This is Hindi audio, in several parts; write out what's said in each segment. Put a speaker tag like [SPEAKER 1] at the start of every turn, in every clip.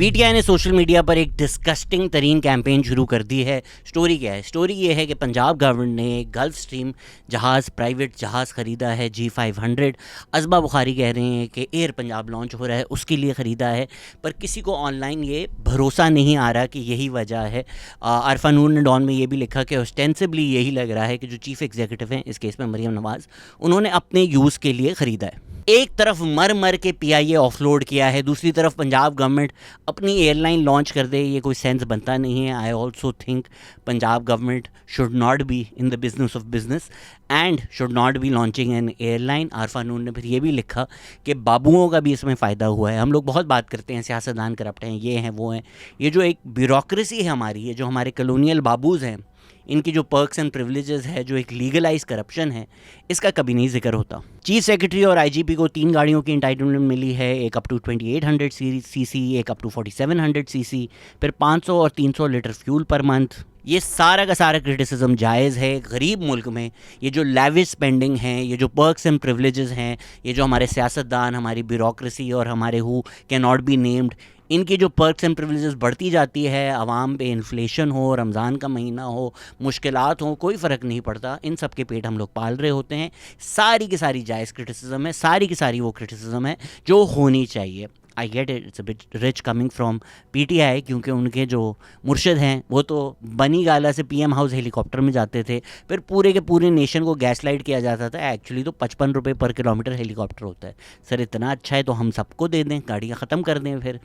[SPEAKER 1] पीटीआई ने सोशल मीडिया पर एक डिस्कस्टिंग तरीन कैंपेन शुरू कर दी है। स्टोरी क्या है? स्टोरी ये है कि पंजाब गवर्नमेंट ने गल्फ स्ट्रीम जहाज़, प्राइवेट जहाज़ ख़रीदा है G500। अज़बा बुखारी कह रहे हैं कि एयर पंजाब लॉन्च हो रहा है, उसके लिए ख़रीदा है, पर किसी को ऑनलाइन ये भरोसा नहीं आ रहा कि यही वजह है। अरफा नूर ने डॉन में ये भी लिखा कि ऑस्टेंसिबली यही लग रहा है कि जो चीफ़ एग्जीक्यूटिव हैं, इस केस में मरीम नवाज़, उन्होंने अपने यूज़ के लिए ख़रीदा है। एक तरफ मर मर के पीआईए ऑफलोड किया है, दूसरी तरफ पंजाब गवर्नमेंट अपनी एयरलाइन लॉन्च कर दे, ये कोई सेंस बनता नहीं है। I also think Punjab government should not be in the business of business and should not be launching an airline. Arfa Noor ने फिर ये भी लिखा कि बाबुओं का भी इसमें फ़ायदा हुआ है। हम लोग बहुत बात करते हैं सियासतदान करप्ट हैं, ये हैं वो हैं, ये जो एक ब्यूरोक्रेसी है हमारी, ये जो हमारे कॉलोनियल बाबूज़ हैं, इनकी जो पर्क्स एंड प्रिविलेजेस है, जो एक लीगलाइज करप्शन है, इसका कभी नहीं जिक्र होता। चीफ सेक्रेटरी और आईजीपी को 3 गाड़ियों की इंटाइटलमेंट मिली है, एक अप टू 2800 सीसी, एक अप टू 4700 सीसी, फिर 500 और 300 लीटर फ्यूल पर मंथ। ये सारा का सारा क्रिटिसिज्म जायज़ है। गरीब मुल्क में ये जो लैविश स्पेंडिंग है, ये जो पर्क्स एंड प्रिविलेजेस हैं, ये जो हमारे सियासतदान, हमारी ब्यूरोक्रेसी और हमारे who can not be named, इनकी जो पर्क्स एंड प्रिविलेजेस बढ़ती जाती है, आवाम पे इन्फ्लेशन हो, रमज़ान का महीना हो, मुश्किलात हो, कोई फ़र्क नहीं पड़ता, इन सब के पेट हम लोग पाल रहे होते हैं। सारी की सारी जायज़ क्रिटिसिज्म है, सारी की सारी वो क्रिटिसिज्म है जो होनी चाहिए। आई get it, it's a bit rich coming from PTI, क्योंकि उनके जो मुर्शिद हैं वो तो बनी गाला से पीएम हाउस हेलीकॉप्टर में जाते थे, फिर पूरे के पूरे नेशन को गैस लाइट किया जाता था। एक्चुअली तो 55 रुपये पर किलोमीटर हेलीकॉप्टर होता है। सर इतना अच्छा है तो हम सबको दे दें, गाड़ियाँ ख़त्म कर दें। फिर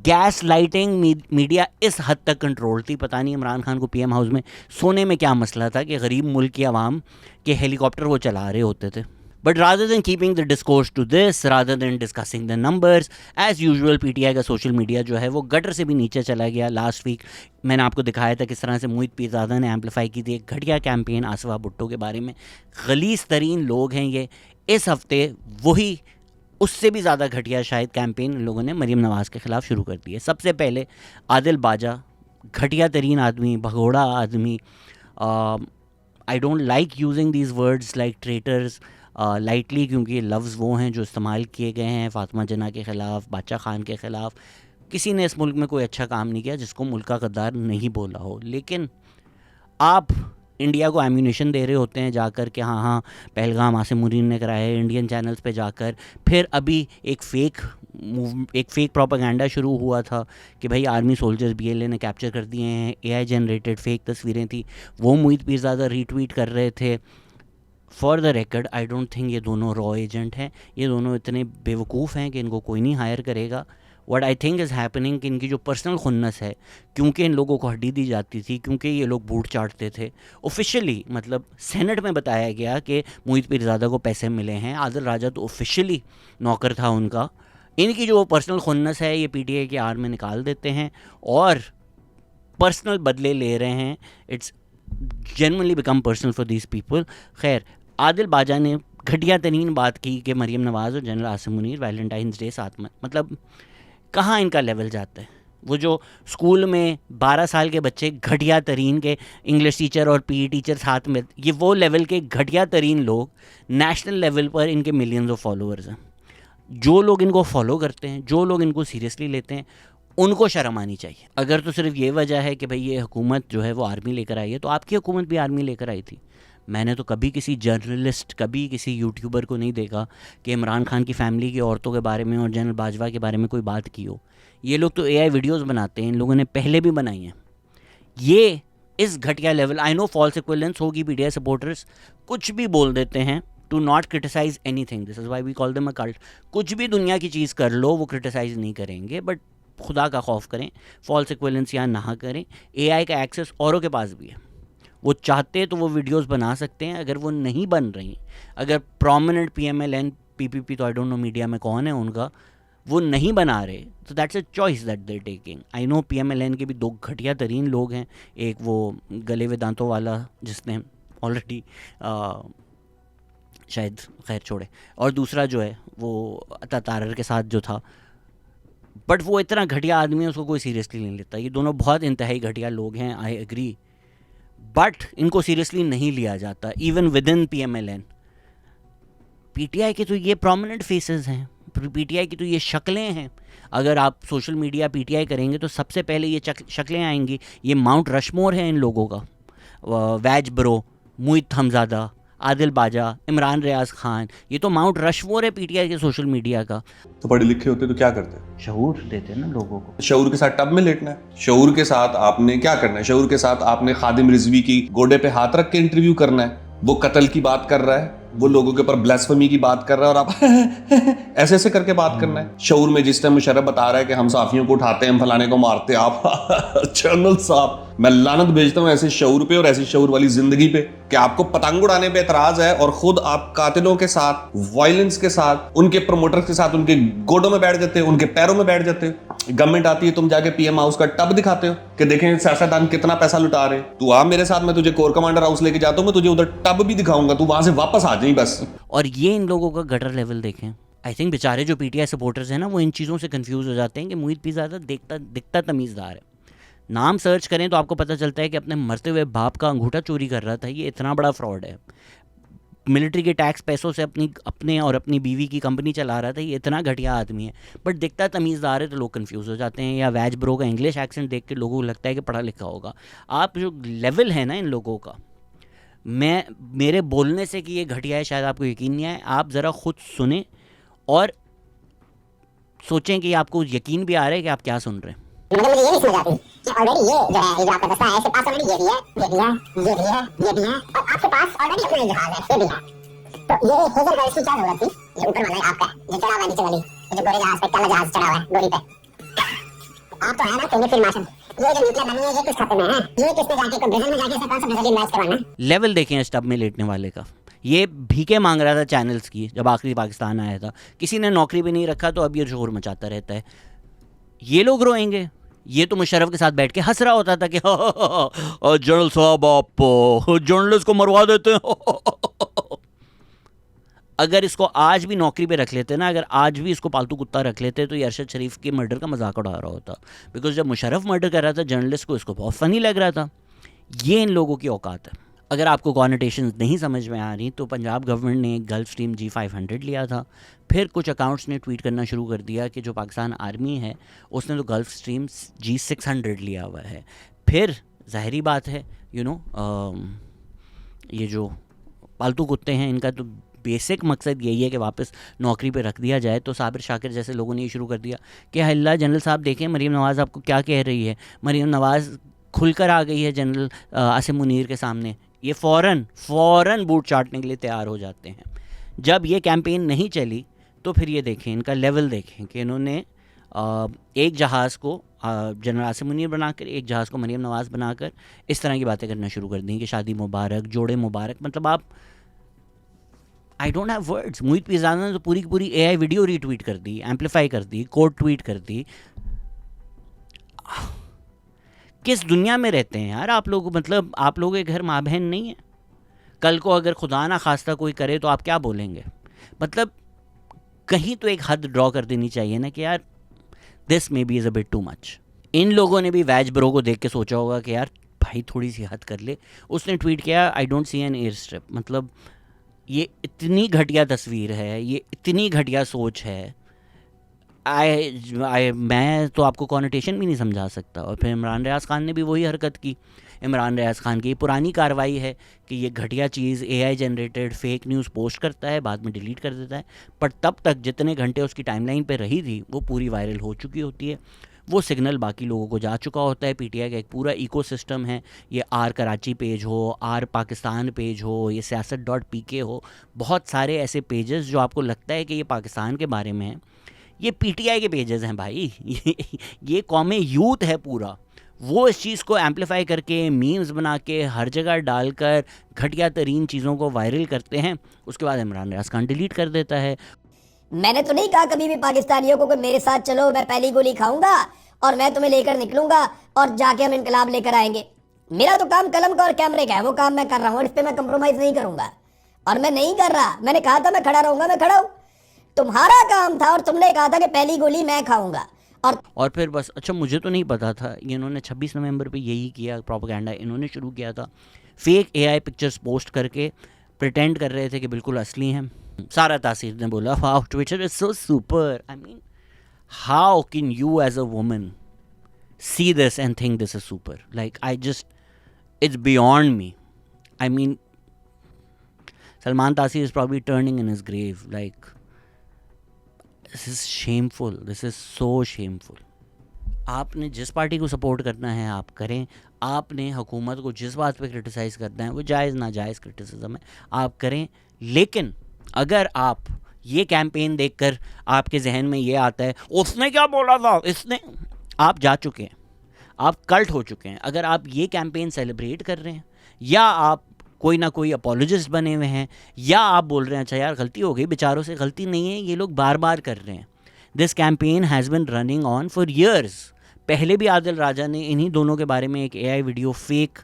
[SPEAKER 1] गैस लाइटिंग मीडिया इस हद तक कंट्रोल थी, पता नहीं इमरान खान को पीएम हाउस में सोने में क्या मसला था कि गरीब मुल्क की आवाम के हेलीकॉप्टर वो चला रहे होते थे। But rather than keeping the discourse to this, rather than discussing the numbers, as usual PTI का सोशल मीडिया जो है वो गटर से भी नीचे चला गया। लास्ट वीक मैंने आपको दिखाया था किस तरह से मोहित पीरज़ादा ने एम्पलीफाई की थी एक घटिया कैंपेन आसिफा भुट्टो के बारे में। गलीज़ तरीन लोग हैं ये। इस हफ्ते वही उससे भी ज़्यादा घटिया शायद कैंपेन इन लोगों ने मरीम नवाज़ के ख़िलाफ़ शुरू कर दी है। सबसे पहले आदिल बाजा, घटिया तरीन आदमी, भगोड़ा आदमी। I don't like using these words like traitors lightly, क्योंकि ये लफ्ज़ वो हैं जो इस्तेमाल किए गए हैं फ़ातिमा जना के ख़िलाफ़, बादशाह खान के ख़िलाफ़। किसी ने इस मुल्क में कोई अच्छा काम नहीं किया जिसको मुल्क का गद्दार नहीं बोला हो। लेकिन आप इंडिया को एम्यूनेशन दे रहे होते हैं जाकर के, हाँ पहलगाम आसिम मुनीर ने कराया है, इंडियन चैनल्स पे जाकर। फिर अभी एक फेक प्रोपेगेंडा शुरू हुआ था कि भाई आर्मी सोल्जर्स बीएलए ने कैप्चर कर दिए हैं, एआई जनरेटेड फेक तस्वीरें थी, वो मोहित पीरज़ादा रीट्वीट कर रहे थे। For the record I don't think ये दोनों रॉ एजेंट हैं, ये दोनों इतने बेवकूफ़ हैं कि इनको कोई नहीं हायर करेगा। What I think is happening कि इनकी जो पर्सनल खुन्नस है, क्योंकि इन लोगों को हड्डी दी जाती थी, क्योंकि ये लोग बूट चाटते थे, ऑफिशियली मतलब सेनेट में बताया गया कि मोहित पीरज़ादा को पैसे मिले हैं। आदिल राजा तो ऑफिशियली नौकर था उनका। इनकी जो पर्सनल खुन्नस है ये पीटीआई के आड़ में निकाल देते हैं और पर्सनल बदले ले रहे हैं। It's genuinely become personal for these people. खैर, आदिल बाजा ने घटिया तरीन बात की कि मरीम नवाज़ और general Asim Munir Valentine's day साथ में, मतलब कहाँ इनका लेवल जाता है। वो जो स्कूल में 12 साल के बच्चे घटिया तरीन के इंग्लिश टीचर और पीई टीचर साथ में, ये वो लेवल के घटिया तरीन लोग, नेशनल लेवल पर इनके मिलियंस ऑफ फॉलोअर्स हैं। जो लोग इनको फॉलो करते हैं, जो लोग इनको सीरियसली लेते हैं, उनको शर्म आनी चाहिए। अगर तो सिर्फ ये वजह है कि भाई ये हुकूमत जो है वो आर्मी लेकर आई है, तो आपकी हुकूमत भी आर्मी लेकर आई थी। मैंने तो कभी किसी जर्नलिस्ट, कभी किसी यूट्यूबर को नहीं देखा कि इमरान खान की फ़ैमिली की औरतों के बारे में और जनरल बाजवा के बारे में कोई बात की हो। ये लोग तो एआई वीडियोस बनाते हैं, इन लोगों ने पहले भी बनाई हैं। ये इस घटिया level, I know false equivalence होगी, पीटीआई सपोर्टर्स कुछ भी बोल देते हैं to not criticise anything, this is why we call them a cult. कुछ भी दुनिया की चीज़ कर लो वो क्रिटिसाइज़ नहीं करेंगे, बट खुदा का खौफ करें, फॉल्स इक्विवेलेंस यहाँ ना करें। एआई का एक्सेस औरों के पास भी है, वो चाहते तो वो वीडियोस बना सकते हैं। अगर वो नहीं बन रही, अगर प्रोमिनेंट पीएमएलएन पीपीपी, तो आई डोंट नो मीडिया में कौन है उनका, वो नहीं बना रहे, तो that's a choice that they taking. I know PMLN के भी 2 घटिया तरीन लोग हैं, एक वो गले में दांतों वाला जिसने ऑलरेडी शायद, खैर छोड़े, और दूसरा जो है वो अता तारर के साथ जो था, बट वो इतना घटिया आदमी है उसको कोई सीरियसली नहीं लेता। ये दोनों बहुत इंतहाई घटिया लोग हैं, आई एग्री, बट इनको सीरियसली नहीं लिया जाता even with in PMLN. PTI के तो ये प्रोमिनेंट फेसेस हैं, पीटीआई की तो ये शक्लें हैं। अगर आप सोशल मीडिया पीटीआई करेंगे तो सबसे पहले ये शक्लें आएंगी। ये माउंट रशमोर है इन लोगों का, वैज ब्रो, मुहित हमज़ादा, आदिल बाजा, इमरान रियाज खान, ये तो माउंट रशमोर है पीटीआई के सोशल मीडिया का।
[SPEAKER 2] तो पढ़े लिखे होते तो क्या करते?
[SPEAKER 1] शऊर देते ना लोगों को।
[SPEAKER 2] शऊर के साथ टब में लेटना है। शऊर के साथ आपने क्या करना है? शऊर के साथ आपने खादिम रिजवी की गोडे पे हाथ रख के इंटरव्यू करना है। वो कत्ल की बात कर रहा है, वो लोगों के ऊपर ब्लास्फेमी की बात कर रहा है और आप ऐसे ऐसे करके बात करना है। शऊर में जिस टाइम मुशर्रफ बता रहा है कि हम साफियों को उठाते हैं, हम फलाने को मारते हैं, आप जनरल साहब, मैं लानत भेजता हूँ ऐसे शऊर पे और ऐसी शऊर वाली जिंदगी पे कि आपको पतंग उड़ाने पे एतराज है और खुद आप कातिलों के साथ, वायलेंस के साथ, उनके प्रोमोटर्स के साथ उनके गोडों में बैठ जाते हो, उनके पैरों में बैठ जाते हो। गवर्नमेंट आती है, तुम जाके पीएम हाउस का टब दिखाते हो कि देखें सियासतदान कितना पैसा लुटा रहे हैं। तू आ मेरे साथ, मैं तुझे कोर कमांडर हाउस लेके जाता हूँ, मैं तुझे उधर टब भी दिखाऊंगा, तू वहां से वापस आ जाए बस।
[SPEAKER 1] और ये इन लोगों का गटर लेवल देखें। आई थिंक बेचारे जो पीटीआई सपोर्टर्स हैं ना, वो इन चीज़ों से कंफ्यूज हो जाते हैं कि मुहित भी ज़्यादा दिखता तमीज़दार है। नाम सर्च करें तो आपको पता चलता है कि अपने मरते हुए बाप का अंगूठा चोरी कर रहा था। ये इतना बड़ा फ्रॉड है। मिलिट्री के टैक्स पैसों से अपने और अपनी बीवी की कंपनी चला रहा था। ये इतना घटिया आदमी है, बट दिखता तमीज़दार है तो लोग कंफ्यूज हो जाते हैं। या वैज ब्रो का इंग्लिश एक्सेंट देख के लोगों को लगता है कि पढ़ा लिखा होगा। आप जो लेवल है ना इन लोगों का, मेरे बोलने से कि ये घटिया है शायद आपको यकीन नहीं आए। आप ज़रा खुद सुने और सोचें कि आपको यकीन भी आ रहा है कि आप क्या सुन रहे हैं।
[SPEAKER 3] मुझे ये नहीं समझ आती कि ऑलरेडी ये जो है, ये जो आपका दस्ता है, इसके पास ऑलरेडी ये भी है, ये भी है, ये भी है, ये भी है, और आपके पास ऑलरेडी अपना जहाज है, ये भी है। तो ये हेजल गर्ल्स की क्या जरूरत थी? ये ऊपर वाला है आपका, जो चढ़ा हुआ है नीचे वाली, जो गोरे जहाज पे, काला जहाज चढ़ा हुआ है गोरी पे। आप तो है ना केंद्रीय फील्ड मार्शल, ये जो न्यूक्लियर बनी है ये किस खाते में है? ये किसने जाके को ब्राजील में जाके इसने कौन सा ब्राजील मैच करवाना?
[SPEAKER 1] लेवल देखें इस टब में लेटने वाले का। ये भीखे मांग रहा था चैनल्स की जब आखिरी पाकिस्तान आया था। किसी ने नौकरी भी नहीं रखा तो अब ये शोर मचाता रहता है। ये लोग रोएंगे। ये तो मुशर्रफ के साथ बैठ के हंस रहा होता था कि जनरल साहब आप जर्नलिस्ट को मरवा देते हैं। अगर इसको आज भी नौकरी पे रख लेते ना, अगर आज भी इसको पालतू कुत्ता रख लेते तो ये अरशद शरीफ के मर्डर का मजाक उड़ा रहा होता। बिकॉज जब मुशर्रफ मर्डर कर रहा था जर्नलिस्ट को, इसको बहुत फ़नी लग रहा था। ये इन लोगों की औकात है। अगर आपको कॉनोटेशंस नहीं समझ में आ रही तो पंजाब गवर्नमेंट ने गल्फ स्ट्रीम G500 लिया था। फिर कुछ अकाउंट्स ने ट्वीट करना शुरू कर दिया कि जो पाकिस्तान आर्मी है उसने तो गल्फ स्ट्रीम G600 लिया हुआ है। फिर ज़ाहिरी बात है ये जो पालतू कुत्ते हैं इनका तो बेसिक मकसद यही है कि वापस नौकरी पे रख दिया जाए। तो साबिर शाकिर जैसे लोगों ने ये शुरू कर दिया कि अल्लाह जनरल साहब देखें मरीम नवाज़ आपको क्या कह रही है। मरीम नवाज़ खुलकर आ गई है जनरल आसिम मुनीर के सामने। ये फ़ौरन बूट चाटने के लिए तैयार हो जाते हैं। जब ये कैंपेन नहीं चली तो फिर ये देखें इनका लेवल देखें कि इन्होंने एक जहाज़ को जनरल आसिम मुनीर बनाकर, एक जहाज़ को मरीम नवाज़ बनाकर इस तरह की बातें करना शुरू कर दी कि शादी मुबारक, जोड़े मुबारक। मतलब आप, आई डोंट हैव वर्ड्स। मुहित पिज़ाना ने तो पूरी की पूरी AI वीडियो रीट्वीट कर दी, एम्पलीफाई कर दी, कोड ट्वीट कर दी। किस दुनिया में रहते हैं यार आप लोग? मतलब आप लोगों के घर माँ बहन नहीं है? कल को अगर खुदा ना खास्ता कोई करे तो आप क्या बोलेंगे? मतलब कहीं तो एक हद ड्रॉ कर देनी चाहिए ना कि यार this may be is a bit too much. इन लोगों ने भी वैज ब्रो को देख के सोचा होगा कि यार भाई थोड़ी सी हद कर ले। उसने ट्वीट किया I don't see an airstrip. मतलब ये इतनी घटिया तस्वीर है, ये इतनी घटिया सोच है। मैं तो आपको कॉनोटेशन भी नहीं समझा सकता। और फिर इमरान रियाज खान ने भी वही हरकत की। इमरान रियाज खान की पुरानी कार्रवाई है कि ये घटिया चीज़ AI generated fake news post करता है, बाद में डिलीट कर देता है। पर तब तक जितने घंटे उसकी टाइमलाइन पे रही थी वो पूरी वायरल हो चुकी होती है। वो सिग्नल बाकी लोगों को जा चुका होता है। PTI का एक पूरा इकोसिस्टम है। ये आर कराची पेज हो, आर पाकिस्तान पेज हो, ये siyaset.pk हो, बहुत सारे ऐसे पेजेस जो आपको लगता है कि ये पाकिस्तान के बारे में हैं, ये PTI के पेजेस हैं भाई। ये कौमे यूथ है पूरा। वो इस चीज़ को एम्पलीफाई करके मीम्स बना के हर जगह डालकर घटिया तरीन चीज़ों को वायरल करते हैं। उसके बाद इमरान रियाज खान डिलीट कर देता है।
[SPEAKER 3] मैंने तो नहीं कहा कभी भी पाकिस्तानियों को कि मेरे साथ चलो, मैं पहली गोली खाऊंगा और मैं तुम्हें लेकर निकलूंगा और जाके हम इनकलाब लेकर आएंगे। मेरा तो काम कलम का और कैमरे का है, वो काम मैं कर रहा हूँ, इस पर मैं कंप्रोमाइज नहीं करूंगा। और मैं नहीं कर रहा, मैंने कहा था मैं खड़ा रहूंगा, मैं खड़ा हूं। तुम्हारा काम था और तुमने कहा था कि पहली गोली मैं खाऊंगा। और
[SPEAKER 1] फिर बस, अच्छा मुझे तो नहीं पता था, इन्होंने 26 नवंबर पे यही किया। प्रोपेगेंडा इन्होंने शुरू किया था। फेक AI पिक्चर्स पोस्ट करके प्रिटेंड कर रहे थे कि बिल्कुल असली हैं। सारा तासीर ने बोला wow Twitter is so super. I mean how can you as a woman see this and think this is super? Like, it's beyond me. I mean, Salman Taseer is probably turning in his grave. Like, this is shameful. This is so shameful. आपने जिस पार्टी को सपोर्ट करना है आप करें. आपने हुकूमत को जिस बात पे क्रिटिसाइज़ करना है वो जायज़ नाजायज़ क्रिटिसिज्म है, आप करें. लेकिन अगर आप ये कैंपेन देखकर आपके जहन में ये आता है उसने क्या बोला था, इसने, आप जा चुके हैं, आप कल्ट हो चुके हैं. अगर आप ये कैंपेन सेलिब्रेट कर रहे हैं या आप कोई ना कोई अपोलोजिस्ट बने हुए हैं या आप बोल रहे हैं अच्छा यार गलती हो गई, बेचारों से गलती नहीं है, ये लोग बार बार कर रहे हैं. This campaign has been running on for years. पहले भी आदिल राजा ने इन्हीं दोनों के बारे में एक AI वीडियो फेक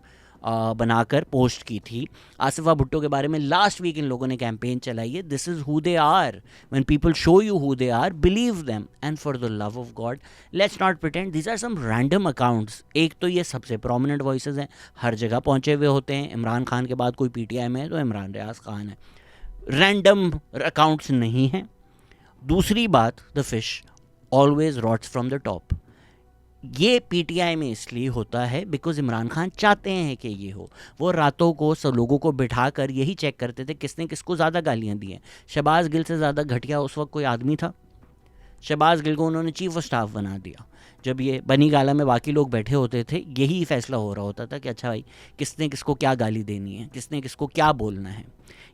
[SPEAKER 1] बनाकर पोस्ट की थी. आसिफा भुट्टो के बारे में लास्ट वीक इन लोगों ने कैंपेन चलाई है. This is who they are. When people show you who they are, believe them, and for the love of God let's not pretend these are some random accounts. एक तो ये सबसे प्रोमिनेंट वॉइसेस हैं, हर जगह पहुंचे हुए होते हैं. इमरान खान के बाद कोई PTI में है तो इमरान रियाज खान है. रैंडम अकाउंट्स नहीं हैं. दूसरी बात, the fish always rots from the top. ये PTI में इसलिए होता है बिकॉज इमरान खान चाहते हैं कि ये हो. वो रातों को सब लोगों को बिठा कर यही चेक करते थे किसने किसको ज़्यादा गालियाँ दी हैं. शहबाज गिल से ज़्यादा घटिया उस वक्त कोई आदमी था? शहबाज गिल को उन्होंने चीफ ऑफ स्टाफ बना दिया. जब ये बनी गाला में बाकी लोग बैठे होते थे यही फैसला हो रहा होता था कि अच्छा भाई किसने किसको क्या गाली देनी है, किसने किसको क्या बोलना है.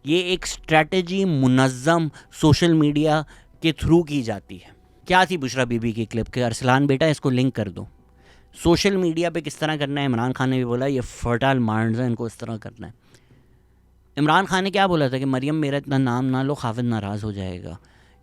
[SPEAKER 1] ये एक स्ट्रैटेजी मुनज़्ज़म सोशल मीडिया के थ्रू की जाती है. क्या थी बुशरा बीबी की क्लिप के, अरसलान बेटा इसको लिंक कर दो. सोशल मीडिया पे किस तरह करना है, इमरान खान ने भी बोला ये फर्टाइल माइंड्स हैं, इनको इस तरह करना है. इमरान खान ने क्या बोला था कि मरियम मेरा इतना नाम ना लो, खाविद नाराज़ हो जाएगा.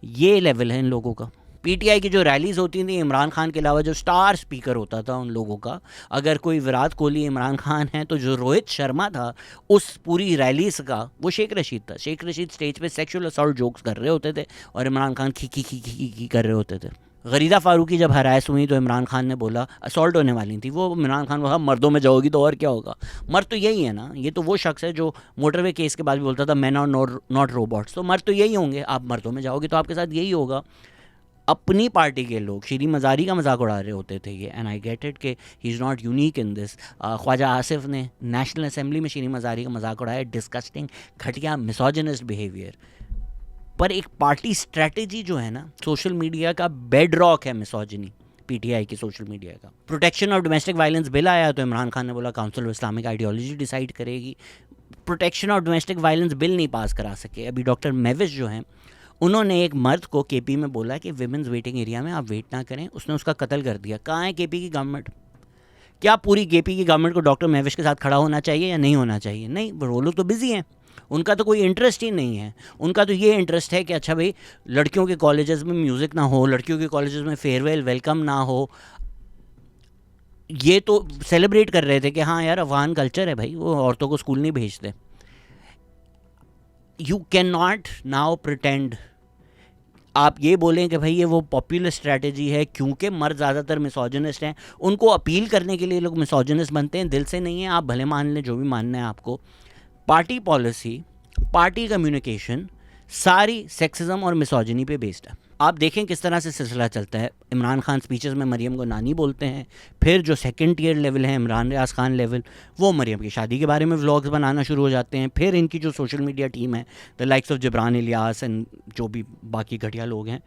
[SPEAKER 1] ये लेवल है इन लोगों का. PTI की जो रैलीज़ होती थी, इमरान खान के अलावा जो स्टार स्पीकर होता था उन लोगों का, अगर कोई विराट कोहली इमरान खान है तो जो रोहित शर्मा था उस पूरी रैलीज़ का वो शेख रशीद था. शेख रशीद स्टेज पे सेक्सुअल असॉल्ट जोक्स कर रहे होते थे और इमरान खान खी खी कर रहे होते थे. गरीदा फारूकी जब हरास हुई तो इमरान खान ने बोला असॉल्ट होने वाली थी, वो इमरान खान बोला मर्दों में जाओगी तो और क्या होगा. मर्द तो यही है ना. ये तो वो शख्स है जो मोटरवे केस के बाद भी बोलता था मैन आर नॉट रोबोट्स. तो मर्द तो यही होंगे. आप मर्दों में जाओगे तो आपके साथ यही होगा. अपनी पार्टी के लोग शीरी मज़ारी का मजाक उड़ा रहे होते थे ये. एंड आई गेट इट कि he is not unique in this. Khawaja Asif ने नेशनल असेंबली में शीरी मज़ारी का मजाक उड़ाया. डिस्कस्टिंग, घटिया, मिसोजिनिस्ट बिहेवियर. पर एक पार्टी स्ट्रैटेजी जो है ना, सोशल मीडिया का बेड रॉक है मिसोजिनी. PTI की सोशल मीडिया का protection of domestic violence bill आया तो इमरान खान ने बोला council of Islamic ideology decide करेगी. Protection of domestic violence bill नहीं पास करा सके. अभी डॉक्टर मेविश जो हैं उन्होंने एक मर्द को KP में बोला कि विमेंस वेटिंग एरिया में आप वेट ना करें, उसने उसका कत्ल कर दिया. कहाँ है KP की गवर्नमेंट? क्या पूरी KP की गवर्नमेंट को डॉक्टर मेविश के साथ खड़ा होना चाहिए या नहीं होना चाहिए? नहीं, वो लोग तो बिजी हैं, उनका तो कोई इंटरेस्ट ही नहीं है. उनका तो ये इंटरेस्ट है कि अच्छा भाई लड़कियों के कॉलेजेस में म्यूज़िक ना हो, लड़कियों के कॉलेजेस में फेयरवेल वेलकम ना हो. ये तो सेलिब्रेट कर रहे थे कि हाँ यार अफगान कल्चर है भाई, वो औरतों को स्कूल नहीं भेजते. You can not now pretend आप ये बोलें कि भाई ये वो पॉपुलर स्ट्रैटेजी है क्योंकि मर्द ज़्यादातर मिसोजिनिस्ट हैं, उनको अपील करने के लिए लोग मिसोजिनिस्ट बनते हैं. दिल से नहीं है. आप भले मान लें जो भी मानना है आपको. पार्टी पॉलिसी, पार्टी कम्युनिकेशन सारी सेक्सिज्म और मिसोजिनी पे बेस्ड है. आप देखें किस तरह से सिलसिला चलता है. इमरान खान स्पीचेस में मरियम को नानी बोलते हैं. फिर जो सेकंड टियर लेवल है इमरान रियाज खान लेवल, वो मरियम की शादी के बारे में व्लॉग्स बनाना शुरू हो जाते हैं. फिर इनकी जो सोशल मीडिया टीम है, the likes of Jibran Ilyas and जो भी बाकी घटिया लोग हैं,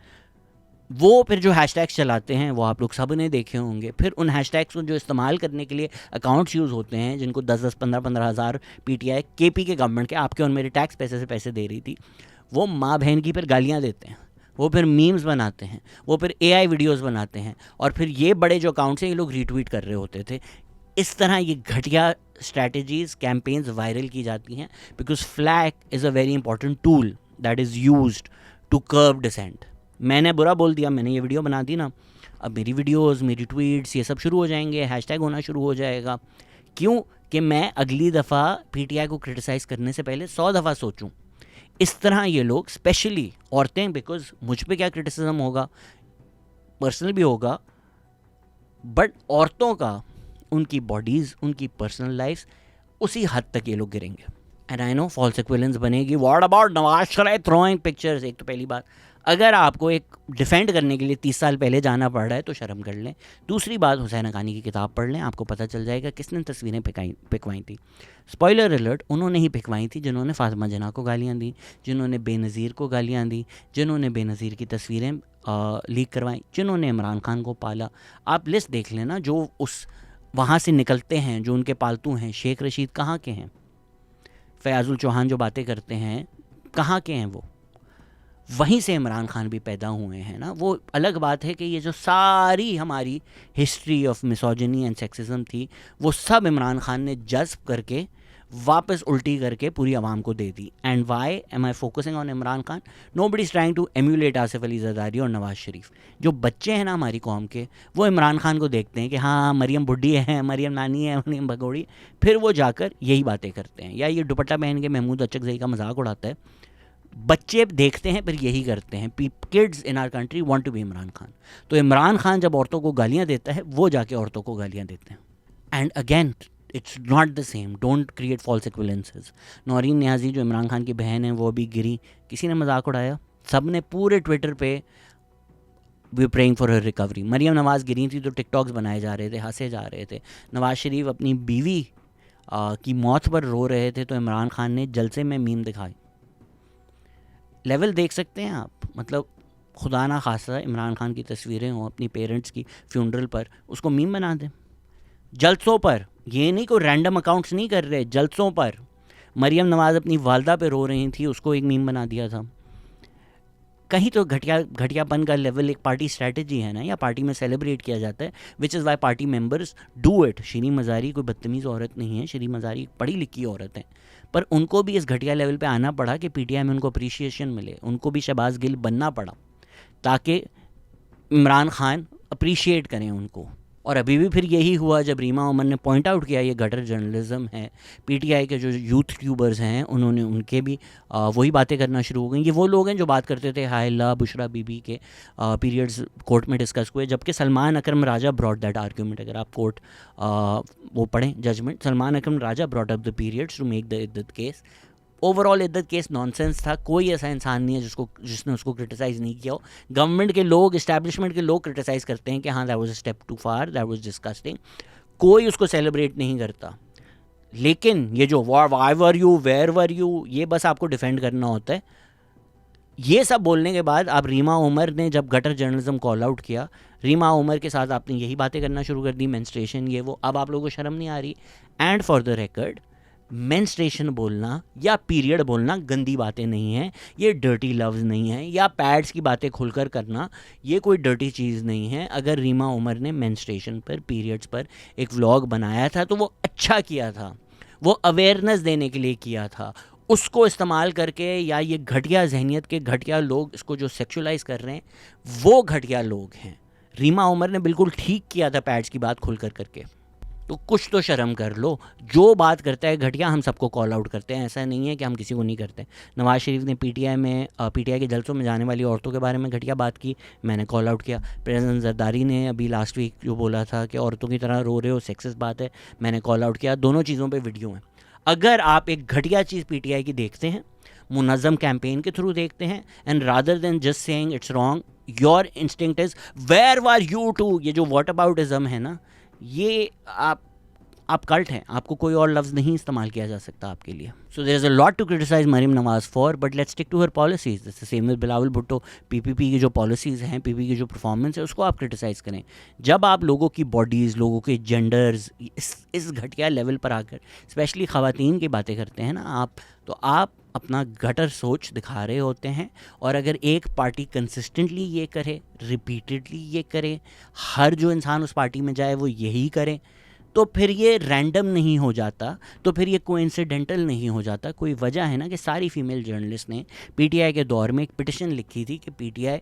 [SPEAKER 1] वो फिर जो हैशटैग्स चलाते हैं वो आप लोग सब ने देखे होंगे. फिर उन हैशटैग्स को जो इस्तेमाल करने के लिए अकाउंट्स यूज़ होते हैं जिनको 10-10, 15-15 हज़ार PTI KP के गवर्नमेंट के आपके और मेरे टैक्स पैसे से पैसे दे रही थी, वो माँ बहन की फिर गालियाँ देते हैं. वो फिर मीम्स बनाते हैं, वो फिर AI वीडियोस बनाते हैं और फिर ये बड़े जो अकाउंट्स हैं ये लोग रीट्वीट कर रहे होते थे. इस तरह ये घटिया स्ट्रैटेजीज़ कैंपेन्स वायरल की जाती हैं because flag is a very important tool that is used to curb dissent. मैंने बुरा बोल दिया, मैंने ये वीडियो बना दी ना, अब मेरी वीडियोस, मेरी ट्वीट्स ये सब शुरू हो जाएंगे, हैशटैग होना शुरू हो जाएगा. क्यों कि मैं अगली दफ़ा PTI को क्रिटिसाइज़ करने से पहले 100 दफ़ा सोचूं. इस तरह ये लोग, स्पेशली औरतें, बिकॉज मुझ पे क्या क्रिटिसिज्म होगा, पर्सनल भी होगा, बट औरतों का, उनकी बॉडीज़, उनकी पर्सनल लाइफ्स, उसी हद तक ये लोग गिरेंगे. And I know false equivalence बनेगी, what about Nawaz Sharif throwing pictures. एक तो पहली बात, अगर आपको एक डिफेंड करने के लिए 30 साल पहले जाना पड़ रहा है तो शर्म कर लें। दूसरी बात, हुसैन हक्कानी की किताब पढ़ लें, आपको पता चल जाएगा किसने तस्वीरें पिकवाई थी। स्पॉइलर अलर्ट, उन्होंने ही पिकवाई थी जिन्होंने फातिमा जना को गालियाँ दी, जिन्होंने बेनज़ीर को गालियाँ दी, जिन्होंने बेनज़ीर की तस्वीरें लीक करवाई, जिन्होंने इमरान खान को पाला। आप लिस्ट देख लेना जो उस वहाँ से निकलते हैं, जो उनके पालतू हैं। शेख रशीद कहाँ के हैं? फयाजुल चौहान जो बातें करते हैं कहाँ के हैं? वो वहीं से इमरान खान भी पैदा हुए हैं ना। वो अलग बात है कि ये जो सारी हमारी history of misogyny and sexism थी वो सब इमरान खान ने जज्ब करके वापस उल्टी करके पूरी आवाम को दे दी। And why am I focusing on Imran Khan? Nobody is trying to emulate Asif Ali Zardari और नवाज शरीफ। जो बच्चे हैं ना हमारी कौम के, वो इमरान खान को देखते हैं कि हाँ मरियम बुड्ढी है, मरियम नानी है, मरियम भगोड़ी, फिर वो जाकर यही बातें करते हैं। या ये दुपट्टा पहन के महमूद अचकज़ई का मजाक उड़ाता है, बच्चे देखते हैं फिर यही करते हैं। Kids in our country want to be Imran Khan. तो इमरान खान जब औरतों को गालियाँ देता है वो जाके औरतों को गालियाँ देते हैं। And again it's not the same, don't create false equivalences. Naureen Niazi जो इमरान खान की बहन है वो भी गिरी, किसी ने मजाक उड़ाया? सब ने पूरे ट्विटर पे we praying for her recovery. Maryam Nawaz गिरी थी तो टिकटॉक्स बनाए जा रहे थे, हंसे जा रहे थे। नवाज शरीफ अपनी बीवी की मौत पर रो रहे थे तो इमरान खान ने जलसे में मीम दिखाई। लेवल देख सकते हैं आप, मतलब खुदा ना खासा इमरान खान की तस्वीरें हों अपनी पेरेंट्स की फ्यूनरल पर, उसको मीम बना दें जलसों पर। ये नहीं कोई रैंडम अकाउंट्स नहीं कर रहे, जलसों पर। मरियम नवाज़ अपनी वालदा पे रो रही थी, उसको एक मीम बना दिया था। कहीं तो घटियापन का लेवल एक पार्टी स्ट्रैटेजी है ना, या पार्टी में सेलिब्रेट किया जाता है, which is why party members do it. Shri Mazari कोई बदतमीज़ औरत नहीं है, श्री मज़ारी पढ़ी लिखी औरत है, पर उनको भी इस घटिया लेवल पे आना पड़ा कि पीटीआई में उनको अप्रिशिएशन मिले। उनको भी शहबाज गिल बनना पड़ा ताकि इमरान खान अप्रिशिएट करें उनको। और अभी भी फिर यही हुआ जब रीमा उमर ने पॉइंट आउट किया ये गटर जर्नलिज्म है। पीटीआई के जो यूथ ट्यूबर्स हैं उन्होंने उनके भी वही बातें करना शुरू हो गई। ये वो लोग हैं जो बात करते थे हायला बुशरा बीबी के पीरियड्स कोर्ट में डिस्कस हुए, जबकि Salman Akram Raja brought that argument. अगर आप कोर्ट वो पढ़ें judgment, Salman Akram Raja brought up the periods to make the iddat case. Overall iddat case nonsense था, कोई ऐसा इंसान नहीं है जिसने उसको क्रिटिसाइज़ नहीं किया हो। गवर्नमेंट के लोग, इस्टेब्लिशमेंट के लोग क्रिटिसाइज़ करते हैं कि हाँ that was a step too far, that was disgusting, कोई उसको सेलिब्रेट नहीं करता। लेकिन ये जो why were you, where were you, ये बस आपको डिफेंड करना होता है। ये सब बोलने के बाद आप रीमा उमर ने जब गटर जर्नलिज्म कॉल आउट किया, रीमा उमर के साथ आपने यही बातें करना शुरू कर दी, मेंस्ट्रुएशन ये वो। अब आप लोगों को शर्म नहीं आ रही? And for the record, menstruation बोलना या पीरियड बोलना गंदी बातें नहीं हैं, ये डर्टी लव्स नहीं हैं, या पैड्स की बातें खुलकर करना ये कोई डर्टी चीज़ नहीं है। अगर रीमा उमर ने मेंस्ट्रुएशन पर, पीरियड्स पर एक व्लॉग बनाया था तो वो अच्छा किया था, वो अवेयरनेस देने के लिए किया था। उसको इस्तेमाल करके, या ये घटिया जहनीत के घटिया लोग इसको जो सेक्सुअलाइज कर रहे हैं वो घटिया लोग हैं। रीमा उमर ने बिल्कुल ठीक किया था पैड्स की बात खुलकर करके। तो कुछ तो शर्म कर लो। जो बात करता है घटिया हम सबको कॉल आउट करते हैं, ऐसा नहीं है कि हम किसी को नहीं करते। नवाज शरीफ ने पीटीआई के जलसों में जाने वाली औरतों के बारे में घटिया बात की, मैंने कॉल आउट किया। प्रेसिडेंट जरदारी ने अभी लास्ट वीक जो बोला था कि औरतों की तरह रो रहे हो, सेक्सिस्ट बात है, मैंने कॉल आउट किया। दोनों चीज़ों पर वीडियो हैं। अगर आप एक घटिया चीज़ पीटीआई की देखते हैं, मुनज़्ज़म कैंपेन के थ्रू देखते हैं, and rather than just saying it's wrong, your instinct is where were you too. ये जो व्हाट अबाउटिज़म है ना, ये आप कल्ट हैं, आपको कोई और लफ्ज़ नहीं इस्तेमाल किया जा सकता आपके लिए। So there is a lot to criticise Maryam Nawaz for, but let's stick to her policies. The same with Bilawal Bhutto. PPP की जो पॉलिसीज़ हैं, पीपीपी की जो परफॉर्मेंस है, उसको आप क्रिटिसाइज़ करें। जब आप लोगों की बॉडीज़, लोगों के जेंडर्स इस घटिया लेवल पर आकर स्पेशली ख़वातीन की बातें करते हैं ना तो आप अपना गटर सोच दिखा रहे होते हैं। और अगर एक पार्टी कंसिस्टेंटली ये करे, रिपीटेडली ये करे, हर जो इंसान उस पार्टी में जाए वो यही करे, तो फिर ये रैंडम नहीं हो जाता, तो फिर ये कोइंसिडेंटल नहीं हो जाता। कोई वजह है ना कि सारी फीमेल जर्नलिस्ट ने पीटीआई के दौर में एक पिटिशन लिखी थी कि पीटीआई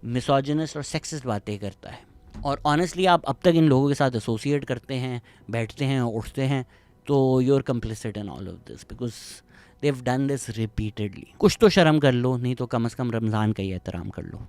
[SPEAKER 1] मिसोजिनिस्ट और सेक्सिस्ट बातें करता है। और ऑनेस्टली आप अब तक इन लोगों के साथ एसोसिएट करते हैं, बैठते हैं, उठते हैं, तो you are complicit in all of this because they have done this repeatedly. कुछ तो शर्म कर लो, नहीं तो कम से कम रमज़ान का ही एहतराम कर लो।